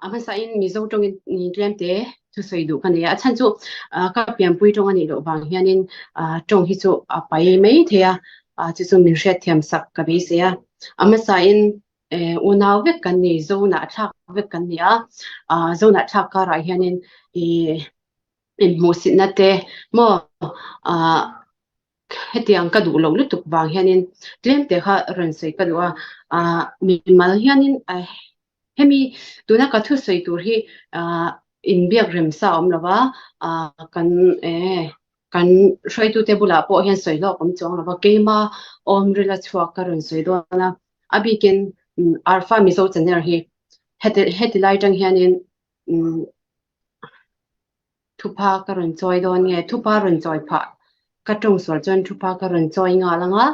ama sa in mizo tong in tlem te chu soi du kan ya chan chu ka pian pui tong ani lo wang hianin tong hi chu pai mai thea chu chu min hret thiam sak ka be se ya ama sa in unaw vek kan ni zo na thak vek kan ni zo na thak ka ra hianin in musit na te mo hetiang ka du lo lutuk wang hianin tlem te kha ran sei ka du mi mal hianin hemi tuna ka thu sei tur hi in biak rem sa om lawa kan kan hrai tu te bula po hian soi lo om chong lawa keima om rila chhuak ka ran soi do na abiken alpha mizo chaner hi headlight ang hianin thupa ka ran choi do nge thupa ran choi pha ka tong sol chon thupa ka ran choi nga langa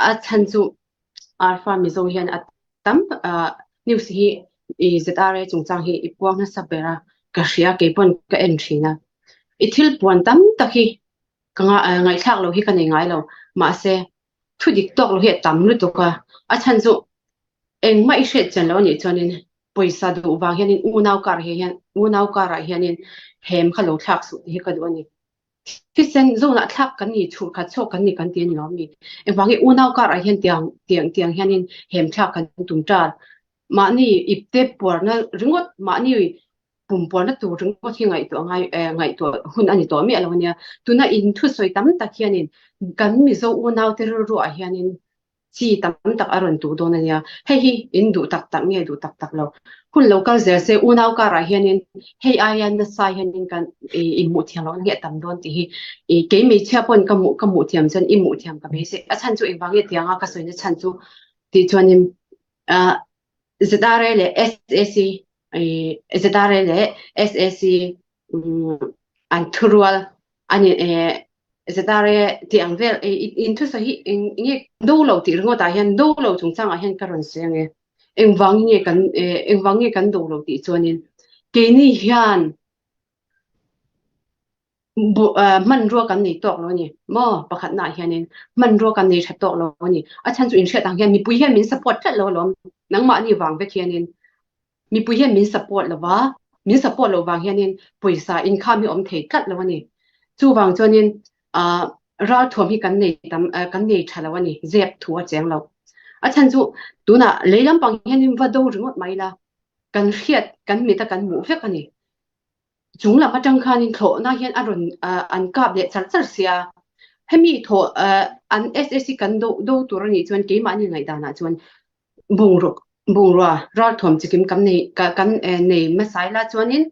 a chan chu alpha mizo hian atam news hi zare chungchang hi ipuang na sabera ka hria ke pon ka entry na ithil puan tam takhi kanga ngai thak lo hi ka nei ngai lo ma se thu dik tok lo he tam lu to ka a chan chu eng mai hret chan lo ni chonin poisa du wang hianin unaw kar hianin hem khalo thak su hi ka du ani kisen zona thak kan ni thu kha chok kan ni kan ti ni lo mi engwangi unaw kar hian tiang hianin hem thak kan tum ta mani ipte porna ringot mani pum porna tu ringot hi ngai to hun ani to mi alawnia tuna in thu soi tam takhianin kan mi zo unaw te ru a hianin chi tam tak aron tu don ania hi in du tak nge du tak lo hun local zer se unaw ka ra hianin hei ayan na sai hianin kan i mu thiang lo nge tam don ti hi ke mi chha pon ka mu thiam chan i mu thiam ka be se a chan chu i wange tianga ka soina chan chu ti chuanin zedare le SSC zedare le SSC an thurual ani zedare ti angvel into sa hi nge do lo ti ringo ta hian do lo chungchang a hian karon se nge engwangi kan do lo ti chuanin ke ni hian man ro kan nei tok lo ni mo pakhat na hianin man ro kan nei that tok lo ni a chan chu in hret ang hian mi pui hian min support that lo lom nangma ni wang ve khianin mi pui hian min support lo wang hianin poisa income hi om thei tat lo ni chu wang chuanin ra thom hi kan nei thala wani zep thu a cheng lo a chan chu tuna leilam pang hianin va do ringot mai la kan hriat kan mi ta kan mu vek ani chúng là matang khanin tho na hian aron an kap le char sia hemi tho an SSC kan do tur ni chuan ke ma ni ngai dana chuan bung ro ra thom chikim kam nei kan nei ma sai la chuanin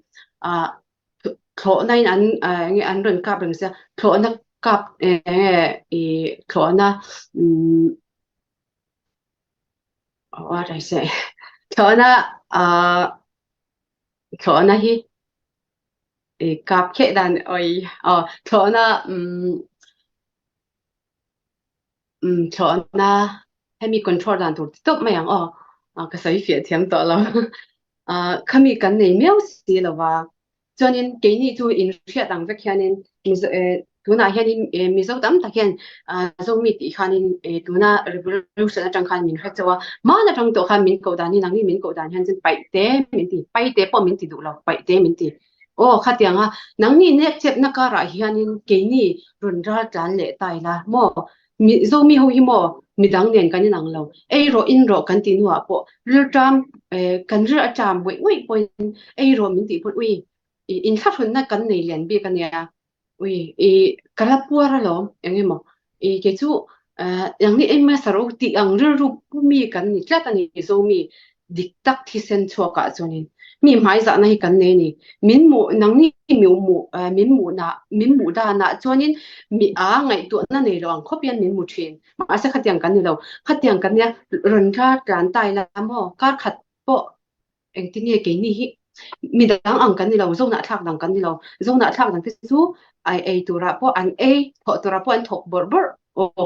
tho nai an ron kap reng sia tho na kap tho na what I say tho na hi cáp khệ đàn ơi chỗ na hay mi control đàn thuộc tốt mày ang cái sấy phía thiam to lắm khami kan nei mèo xí là và cho nên cái này tu in phía đằng vách hianin tu na hianin mi zo tam ta hian zo mi ti khanin tu na revolution atang khan min kha chawa ma na tang to khan min ko dani nang ni min ko dan hian chen pai te po min ti du lo pai te min ti khatianga nangni ne chep na ka ra hianin ke ni run ra tlan le tai la mo mi zo mi ho hi mo mi dang nen kan nang lo ro in ro kan ti nuwa po riltam kan ri atam wei point ro min ti put ui in kha thun na kan nei lian bi kan ya ui kala puara lo engemo ke chu yang ni emma saro ti ang ru mi kan ni tla ta ni zo mi dik tak thi sen choka chonin mi mai za na hi kan ne ni min mu nang ni min mu da na chuanin mi ngai tu na nei rong khopian min mu thin ma sa khatiang kan ni lo khatiang kan ya ron kha tran tai la mo kar khat po eng ti ni ke ni hi mi dang ang kan ni lo zo na thak dang kan ni lo zo na thak dang chu ai tu ra po an tho tu ra po an thok bor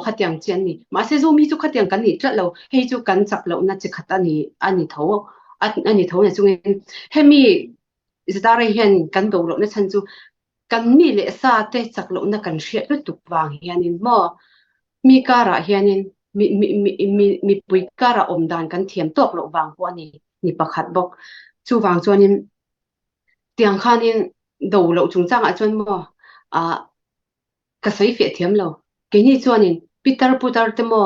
khatiang chen ni ma se zo mi chu khatiang kan ni tla lo hei chu kan chak lo na chi khata ni ani tho ani tho na chung hemi zare hian kan do lo na chan chu kan mi le sa te chak lo na kan hriat lu tuk wang hianin mo mi kara hianin mi pui kara om dan kan thiam tok lo wang po ani ni pakhat bok chu wang chuanin tiang khanin do lo chung chang a chuan mo ka sei fe thiam lo ke ni chuanin Peter putar te mo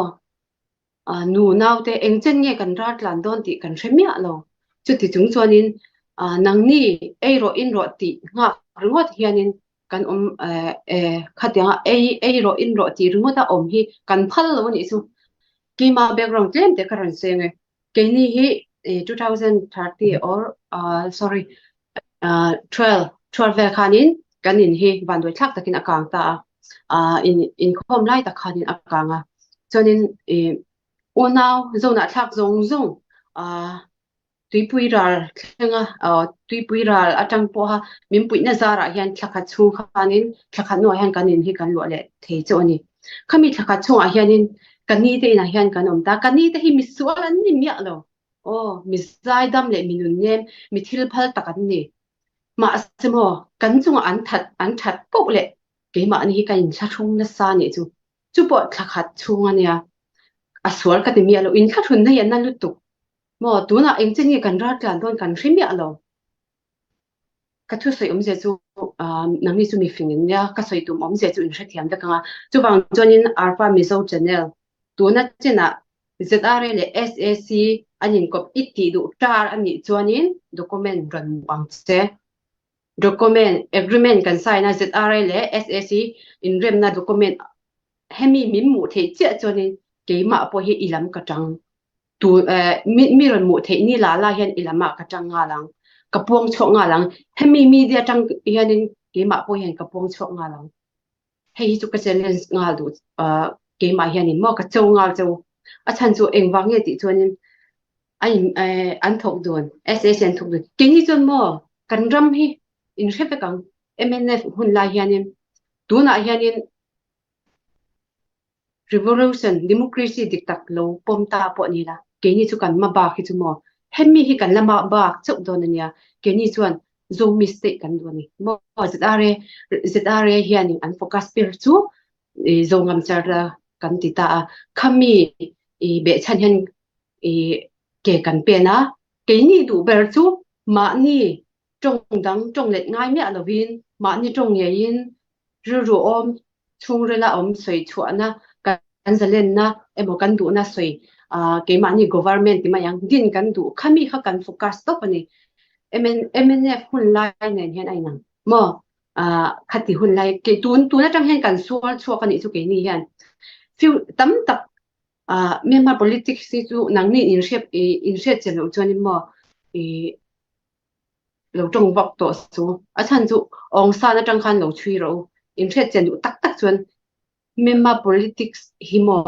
nu nau te eng chen nge kan rat lan don ti kan hremia lo chu ti chung chuanin nang ni eiro in ro ti nga ringot hianin kan khatianga ro in ro ti ringota hi kan phal lo ni chu kima background claim te karan senge ke ni hi 2030 or sorry 12 ve khanin kanin hi bandoi thak takin akang ta in khom lai ta khanin akanga chonin unau zona thak zong zong tuipui ral thenga tuipui ral atang po ha min pui na zara hian thakha chu khanin thakha no hian kanin hi kan lo le thei choni khami thakha chu a hianin kani te na hian kan omta kani te hi misual an ni mia lo mi zai dam le minun nem mi thil phal takan ni ma asemo kan chung an that po le ke ma ni ka in tha thung na sa ni chu po thakhat chung ania aswal ka te mi alo in tha thun na yan na lutu mo tu na eng chen ni kan rat kan don kan hri mi alo ka thu soi je chu nang ni chu mi fingin ya ka soi tum je chu in hre thiam da ka chu bang chonin arpa mizo channel tu na chena ZRA le SAC anin kop itti du tar ani chuanin document ran bang che document agreement kan sign ZRA le SAC in rem na document hemi min mu the che chonin ke ma po hi ilam ka tang tu mi ron mu the ni la hian ilama ka tang nga lang kapuang chok nga lang hemi media tang hianin ke ma po hian kapuang chok nga lang hei chu ka challenge nga du ke ma hianin mo ka chou nga chou a chan chu engwang nge ti chuanin an thok don SSN thok don ke ni chon mo kan ram hi in hrepe kang MNF hun la hianin tuna hianin revolution democracy diktak lo pomta po ni la ke ni chu kan ma ba khi chu mo hemi hi kan lama ba chok don ania ke ni chuan zo mistake kan do ni mo ZRA hianin an focus per chu zo ngam charla kan ti ta khami be chan hian ke kan pe na ke ni du ber chu ma ni trong dang trong let ngai mi alovin ma ni trong ye in ru om chung rela om soi chuana kan zalen na emo kan du na soi ke ma ni government ti ma yang din kan du khami kha kan focus to pani MNF hun lai nen hian ai nang mo khati hun lai ke tun na tang hen kan sual chuak ani chu ke ni hian fiu tam tak Myanmar politics si chu nang ni in shape chen lo chuan mo lo tong vok to chu a chan chu ong sa na tang khan lo chui ro in shape chen du tak tak chuan Myanmar politics hi mo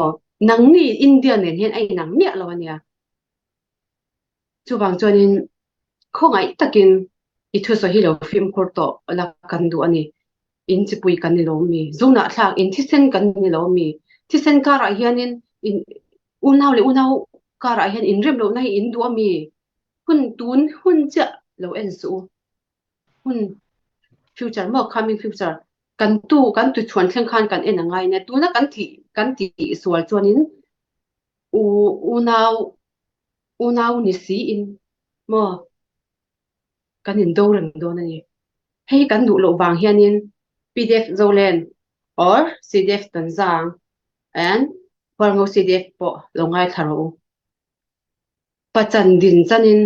nang ni India nen hian ai nang mia lo ania chu wang chuanin khongai takin I thu so hi lo film court to la kan du ani in chipui kan ni lo mi zuna thlak in thisen kan ni lo mi thisen kara hianin in unau kara hian in rem lo na hi in du mi hun tun hun cha lo en su hun future mo coming future kan tu chuan thleng khan kan en angai na tu na kan ti sual chuanin unau ni si in mo kan in do rang do na ni hei kan du lo wang hianin PDF Zolen or CDF Tanzang and Warmo CDF po longai tharo pachan din chanin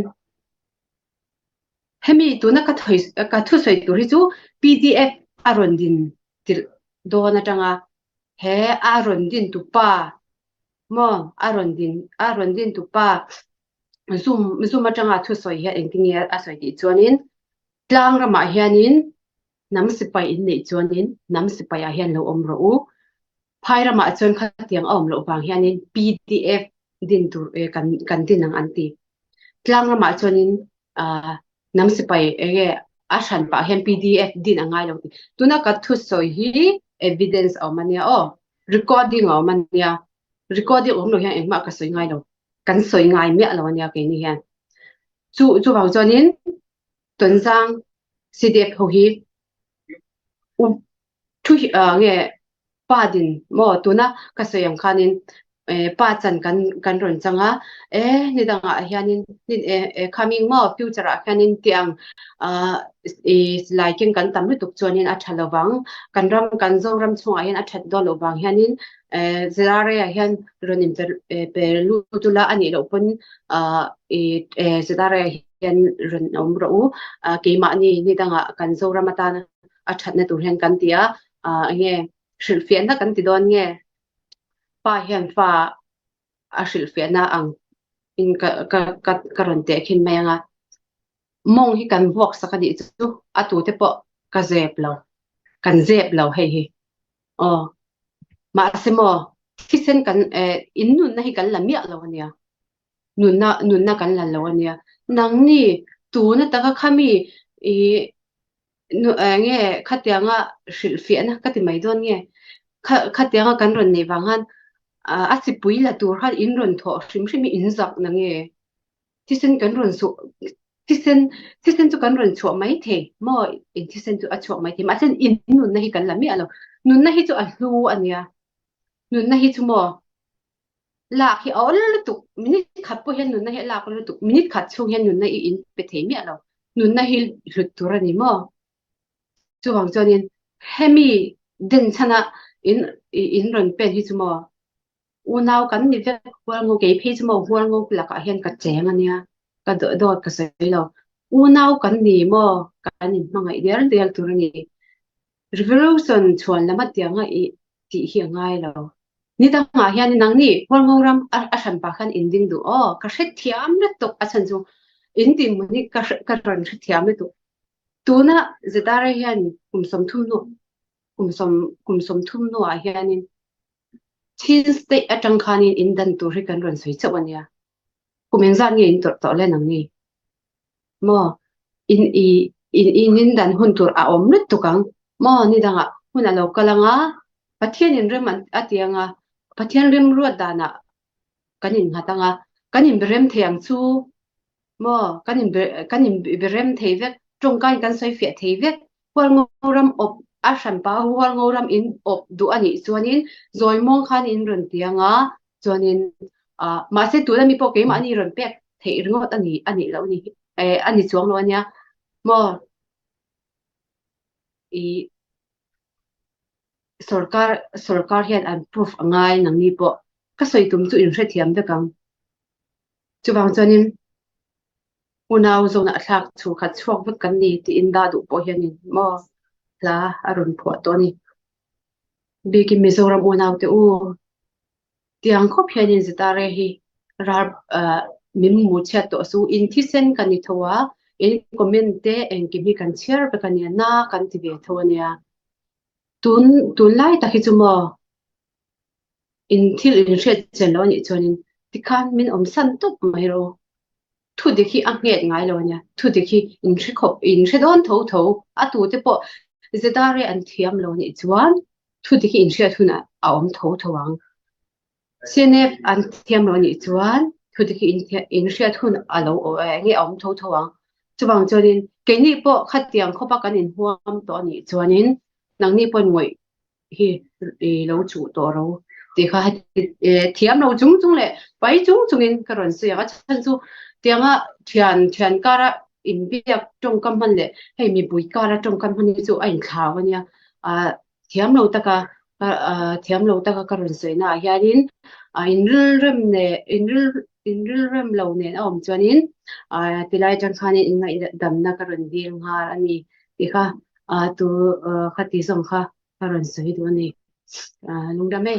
hemi tu na ka thu soi tu ri chu PDF aron din tir do na tanga he aron din tu pa mo aron din tu pa zoom atanga thu soi hi engineer a soi ti chuanin tlang rama hianin nam sipai in nei chuanin nam sipai a hian lo om ro u phai rama chuan kha tiang om lo wang hianin PDF din tur kan din ang anti tlang rama chuanin nam sipai a than pa hian PDF din angai lo ti tuna ka thu soi hi evidence mania recording mania recording lo hian engma ka soi ngai lo kan soi ngai mi lo ania ke ni hian chu wang chuanin Tanzang CDF ho hi thu nge pa din mo tuna ka soyam khanin pa chan kan ron changa ni danga hianin ni coming mo future a hianin tiang is like kan tam tuk chuanin a thalawang kan zo ram chunga hian a that do lowang hianin zirare a hian ronin per lu tula ani lo pon zirare hian ron omro ke ma ni danga kan zo ramata a that na tur hian kan tia nge shilfian na kan ti don nge pa hian fa a shilfiana ang in ka ron te khin mai anga mong hi kan vok sakadi chu atu te po ka zep lo kan zep lo hei hi ma semo kisen kan in nun na hi kan lamia lo ania nun na kan la lo ania nang ni tu na ta ka khami i nu nge khatianga shilfiana ka ti mai don nge khatianga kan ron nei wangan a chi pui la tur han in ron tho hrim hrim in zak na nge tisen kan ron su tisen chu kan ron chu mai the mo in tisen chu a chu mai the ma chen in nun na hi kan la mi alo nun na hi chu a hlu ania nun na hi chu mo la hi ol tu minute khat po hen nun na hi la ko tu minute khat chu hen nun na i in pe the mi alo nun na hi hlut tur ani mo chu wang chonin hemi den chana in ron pen hi chu mo u nau kan ni ve hual ngo ke phe chu mo hual ngo la ka hen ka cheng ania ka do ka sei lo u nau kan ni mo kan ni mangai del tur ni revolution chuan lama tianga i ti hi ngai lo ni ta nga hian nang ni hual ngo ram a san pa khan inding du ka hret thiam na tok a chan chu inding mu ni ka ran hret thiam le tu tuna zetare hian kum som thum no a hianin thin state atang khanin indan tu ri kan ron soi chawania kumeng zan nge in to le nang ni mo in dan hun tur a om lut tukang mo ni danga hun a lo kalanga pathian in rem atianga pathian rem ruat dana kanin hatanga kanin berem theyang chu mo kanin berem theivet tongkai kan soi fe theivet hual ngoram op a san pa hual ngoram in op du ani chuanin zoimong khan in ron tianga chuanin ma se tu mi po ke ma ni ron pek thei ringot ani lo ni ani chuang lo ania mo i sarkar hian an proof angai nang ni po ka soi tum chu in hre thiam de kang chuwang chuanin unau zona thak chu khat chuak vut kan ni ti inda du po hianin mo la arun pho to ni biki mizoram unau te u tiang khop hianin zitare hi rar mim mu chat to su in thisen kan ni thowa in comment te en ki mi kan share pe kan na kan ti ve thawnia tun lai ta hi chumo in thil in hret chen lo ni chuanin tikhan min om san top mai ro thu de khi a nget ngai lo nya thu de khi in hri khop in hre don tho a tu te po zedare an thiam lo ni chuan thu de khi in hre thuna a om tho wang cnf an thiam lo ni chuan thu de khi in hre thun a lo nge om tho wang chuwang chuanin ke ni po khatiang khopa kan in huam to ni chuanin nang ni pon ngoi hi lo chu to ro ti kha thiam lo chung le pai chung in karon se ya chan chu tianga thian kara in biak tong kam han le hei mi bui kara tong kam han chu ain thawanya thiam lo taka karon se na hianin in rem lo ne om chuanin tilai tang khanin in ngai dam na karon ding har ani ti kha tu khati song kha karon se du ni lungdam e